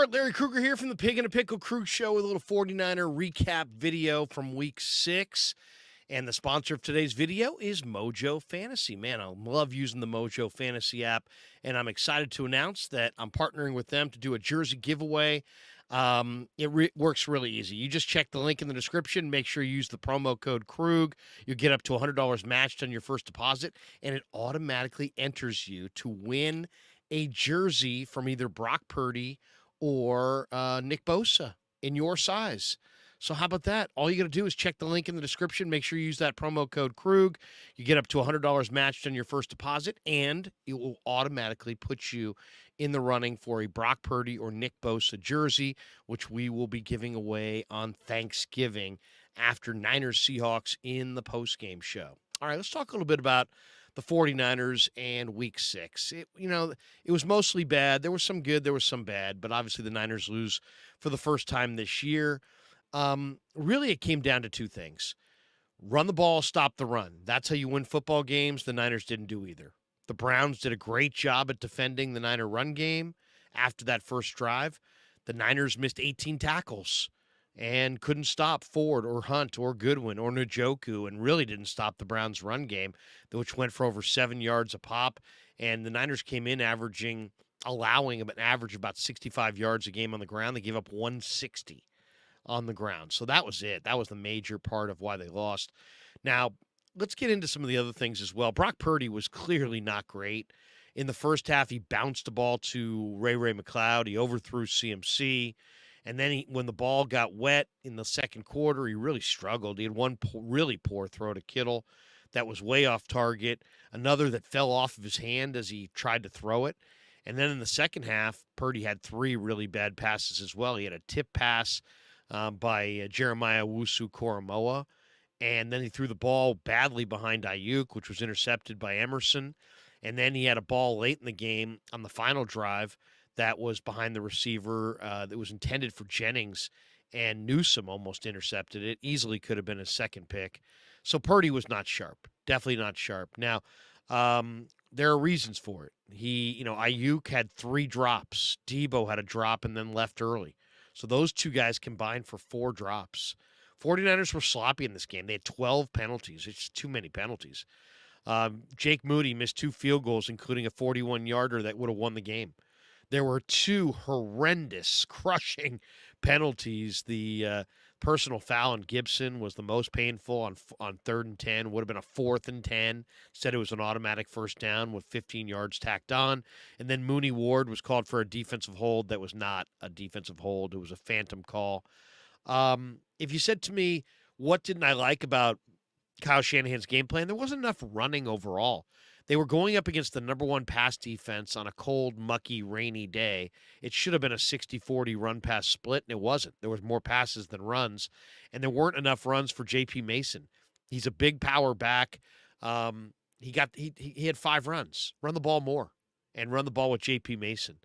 right, Larry Krueger here from the Pig and a Pickle Crew Show with a little 49er recap video from week 6. And the sponsor of today's video is Mojo Fantasy. Man, I love using the Mojo Fantasy app, and I'm excited to announce that I'm partnering with them to do a jersey giveaway. It works really easy. You just check the link in the description. Make sure you use the promo code Krug. You'll get up to $100 matched on your first deposit, and it automatically enters you to win a jersey from either Brock Purdy or Nick Bosa in your size. So how about that? All you got to do is check the link in the description. Make sure you use that promo code Krug. You get up to $100 matched on your first deposit, and it will automatically put you in the running for a Brock Purdy or Nick Bosa jersey, which we will be giving away on Thanksgiving after Niners Seahawks in the postgame show. All right, let's talk a little bit about the 49ers and week 6. It was mostly bad. There was some good, there was some bad, but obviously the Niners lose for the first time this year. Really, it came down to two things. Run the ball, stop the run. That's how you win football games. The Niners didn't do either. The Browns did a great job at defending the Niner run game after that first drive. The Niners missed 18 tackles and couldn't stop Ford or Hunt or Goodwin or Njoku, and really didn't stop the Browns' run game, which went for over 7 yards a pop. And the Niners came in allowing an average of about 65 yards a game on the ground. They gave up 160 on the ground. So that was it. That was the major part of why they lost. Now, let's get into some of the other things as well. Brock Purdy was clearly not great. In the first half, he bounced the ball to Ray McLeod. He overthrew CMC. And then when the ball got wet in the second quarter, he really struggled. He had one really poor throw to Kittle that was way off target, another that fell off of his hand as he tried to throw it. And then in the second half, Purdy had 3 really bad passes as well. He had a tip pass by Jeremiah Owusu-Koramoah. And then he threw the ball badly behind Ayuk, which was intercepted by Emerson. And then he had a ball late in the game on the final drive that was behind the receiver that was intended for Jennings, and Newsome almost intercepted it. Easily could have been his second pick. So Purdy was not sharp. Definitely not sharp. Now, there are reasons for it. Ayuk had 3 drops. Debo had a drop and then left early. So those two guys combined for 4 drops. 49ers were sloppy in this game. They had 12 penalties. It's too many penalties. Jake Moody missed 2 field goals, including a 41-yarder that would have won the game. There were 2 horrendous, crushing penalties. The personal foul on Gibson was the most painful on 3rd and 10. Would have been a 4th and 10. Said it was an automatic first down with 15 yards tacked on. And then Mooney Ward was called for a defensive hold that was not a defensive hold. It was a phantom call. If you said to me, what didn't I like about Kyle Shanahan's game plan, there wasn't enough running overall. They were going up against the number 1 pass defense on a cold, mucky, rainy day. It should have been a 60-40 run-pass split, and it wasn't. There was more passes than runs, and there weren't enough runs for J.P. Mason. He's a big power back. He had 5 runs. Run the ball more, and run the ball with J.P. Mason.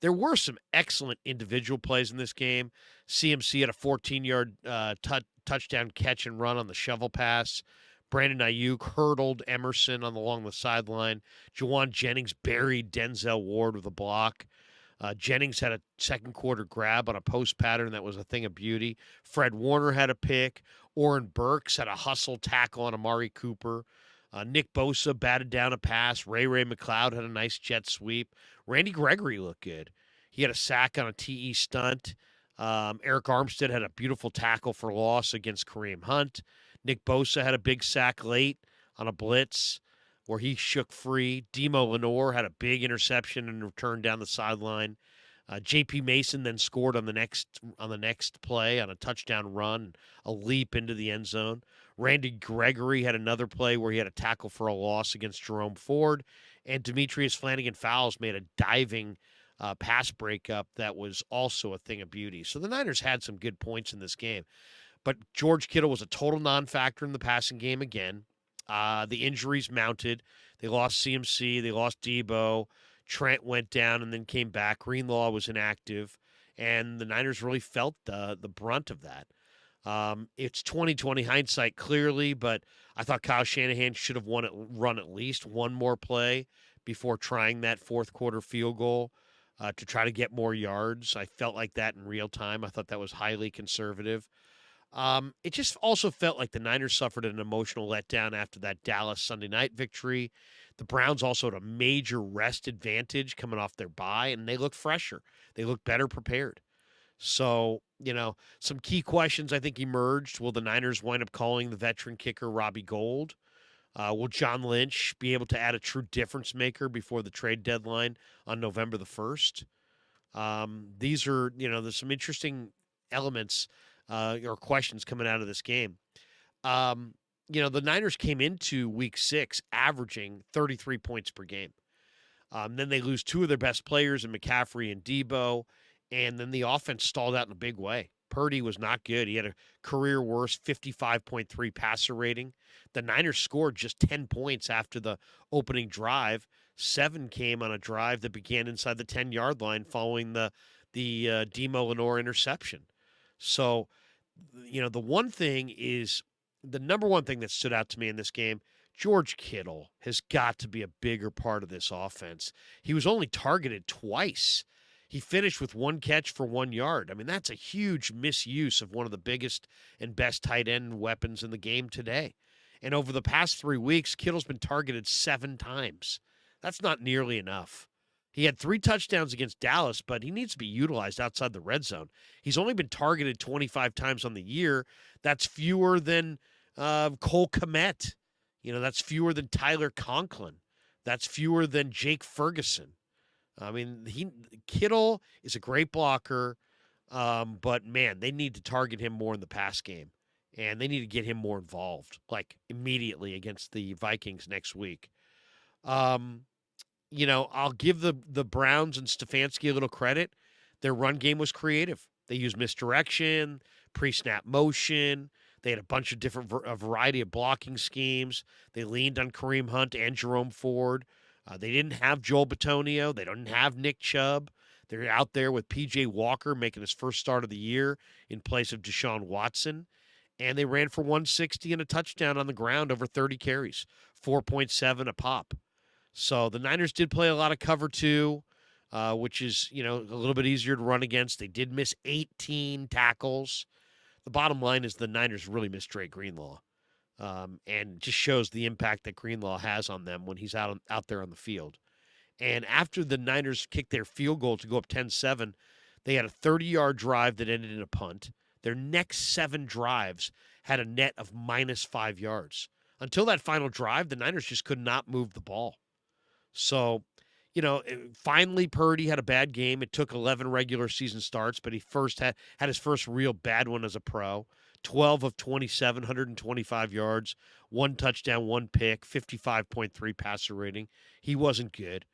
There were some excellent individual plays in this game. CMC had a 14-yard touchdown catch and run on the shovel pass. Brandon Ayuk hurdled Emerson along the sideline. Juwan Jennings buried Denzel Ward with a block. Jennings had a second quarter grab on a post pattern that was a thing of beauty. Fred Warner had a pick. Oren Burks had a hustle tackle on Amari Cooper. Nick Bosa batted down a pass. Ray McLeod had a nice jet sweep. Randy Gregory looked good. He had a sack on a TE stunt. Eric Armstead had a beautiful tackle for loss against Kareem Hunt. Nick Bosa had a big sack late on a blitz where he shook free. Demo Lenore had a big interception and return down the sideline. J.P. Mason then scored on the next play on a touchdown run, a leap into the end zone. Randy Gregory had another play where he had a tackle for a loss against Jerome Ford. And Demetrius Flanagan-Fowles made a diving pass breakup that was also a thing of beauty. So the Niners had some good points in this game. But George Kittle was a total non-factor in the passing game again. The injuries mounted. They lost CMC. They lost Debo. Trent went down and then came back. Greenlaw was inactive. And the Niners really felt the brunt of that. It's 2020 hindsight, clearly, but I thought Kyle Shanahan should have run at least one more play before trying that fourth quarter field goal. to try to get more yards. I felt like that in real time. I thought that was highly conservative. It just also felt like the Niners suffered an emotional letdown after that Dallas Sunday night victory. The Browns also had a major rest advantage coming off their bye, and they looked fresher. They looked better prepared. So, some key questions I think emerged. Will the Niners wind up calling the veteran kicker Robbie Gould? Will John Lynch be able to add a true difference maker before the trade deadline on November the 1st? These are, there's some interesting elements or questions coming out of this game. The Niners came into week 6 averaging 33 points per game. Then they lose two of their best players in McCaffrey and Debo, and then the offense stalled out in a big way. Purdy was not good. He had a career worst 55.3 passer rating. The Niners scored just 10 points after the opening drive. 7 came on a drive that began inside the 10-yard line following the Demo Lenore interception. So, the number one thing that stood out to me in this game, George Kittle has got to be a bigger part of this offense. He was only targeted twice. He finished with 1 catch for 1 yard. I mean, that's a huge misuse of one of the biggest and best tight end weapons in the game today. And over the past 3 weeks, Kittle's been targeted 7 times. That's not nearly enough. He had 3 touchdowns against Dallas, but he needs to be utilized outside the red zone. He's only been targeted 25 times on the year. That's fewer than Cole Kmet. That's fewer than Tyler Conklin. That's fewer than Jake Ferguson. I mean, Kittle is a great blocker, but, man, they need to target him more in the pass game, and they need to get him more involved, like, immediately against the Vikings next week. I'll give the Browns and Stefanski a little credit. Their run game was creative. They used misdirection, pre-snap motion. They had a variety of blocking schemes. They leaned on Kareem Hunt and Jerome Ford. They didn't have Joel Bitonio. They didn't have Nick Chubb. They're out there with P.J. Walker making his first start of the year in place of Deshaun Watson. And they ran for 160 and a touchdown on the ground over 30 carries, 4.7 a pop. So the Niners did play a lot of cover 2, which is, a little bit easier to run against. They did miss 18 tackles. The bottom line is the Niners really missed Dre Greenlaw, and just shows the impact that Greenlaw has on them when he's out there on the field. And after the Niners kicked their field goal to go up 10-7, they had a 30-yard drive that ended in a punt. Their next 7 drives had a net of minus 5 yards. Until that final drive, the Niners just could not move the ball. So, finally Purdy had a bad game. It took 11 regular season starts, but he first had his first real bad one as a pro. 12 of 27, 125 yards, 1 touchdown, 1 pick, 55.3 passer rating. He wasn't good.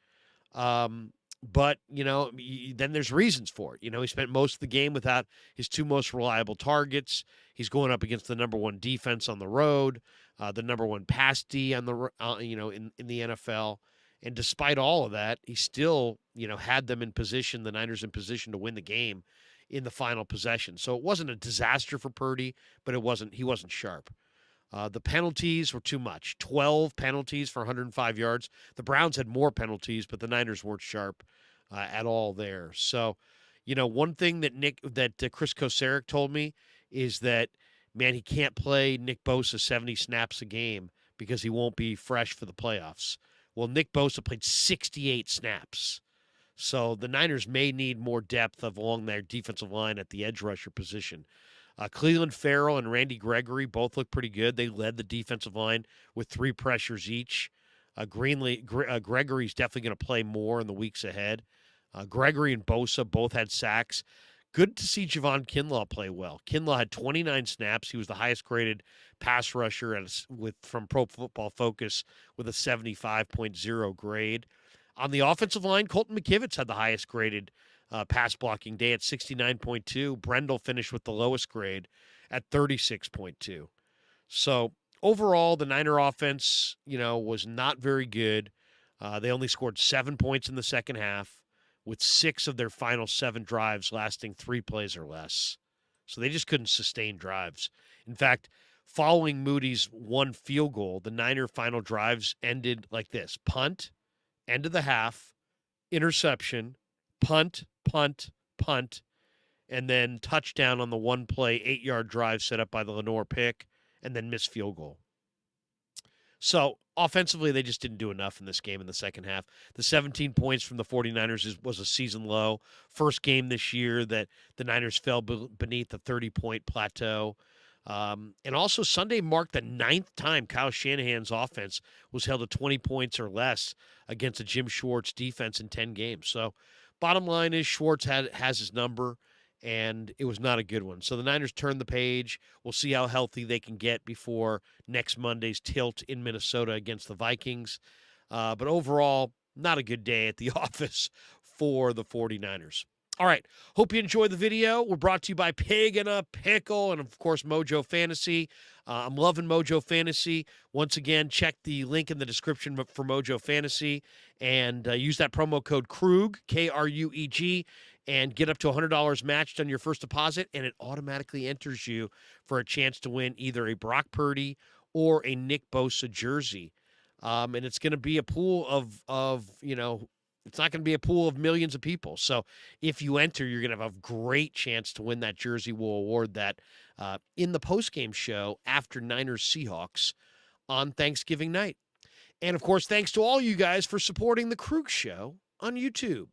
But, then there's reasons for it. He spent most of the game without his 2 most reliable targets. He's going up against the number 1 defense on the road, the number 1 pass D on the in the NFL. And despite all of that, he still, had them in position, the Niners in position to win the game in the final possession. So it wasn't a disaster for Purdy, but he wasn't sharp. The penalties were too much. 12 penalties for 105 yards. The Browns had more penalties, but the Niners weren't sharp at all there. So, one thing that Chris Kocurek told me is that, man, he can't play Nick Bosa 70 snaps a game because he won't be fresh for the playoffs. Well, Nick Bosa played 68 snaps. So the Niners may need more depth along their defensive line at the edge rusher position. Cleveland Farrell and Randy Gregory both look pretty good. They led the defensive line with 3 pressures each. Gregory's definitely going to play more in the weeks ahead. Gregory and Bosa both had sacks. Good to see Javon Kinlaw play well. Kinlaw had 29 snaps. He was the highest graded pass rusher from Pro Football Focus with a 75.0 grade. On the offensive line, Colton McKivitz had the highest graded pass blocking day at 69.2. Brendel finished with the lowest grade at 36.2. So overall, the Niner offense, was not very good. They only scored 7 points in the second half, with 6 of their final 7 drives lasting 3 plays or less. So they just couldn't sustain drives. In fact, following Moody's 1 field goal, the Niner final drives ended like this: punt, end of the half, interception, punt, punt, punt, and then touchdown on the one play, 8-yard drive set up by the Lenore pick, and then missed field goal. So offensively, they just didn't do enough in this game in the second half. The 17 points from the 49ers was a season low. First game this year that the Niners fell beneath the 30-point plateau. And also Sunday marked the 9th time Kyle Shanahan's offense was held to 20 points or less against a Jim Schwartz defense in 10 games. So bottom line is Schwartz has his number, and it was not a good one. So the Niners turned the page. We'll see how healthy they can get before next Monday's tilt in Minnesota against the Vikings. But overall, not a good day at the office for the 49ers. All right. Hope you enjoyed the video. We're brought to you by Pig and a Pickle and, of course, Mojo Fantasy. I'm loving Mojo Fantasy. Once again, check the link in the description for Mojo Fantasy and use that promo code KRUG, K-R-U-E-G, and get up to $100 matched on your first deposit, and it automatically enters you for a chance to win either a Brock Purdy or a Nick Bosa jersey. And it's going to be a pool of it's not going to be a pool of millions of people. So if you enter, you're going to have a great chance to win that jersey. We'll award that in the postgame show after Niners Seahawks on Thanksgiving night. And, of course, thanks to all you guys for supporting The Krug Show on YouTube.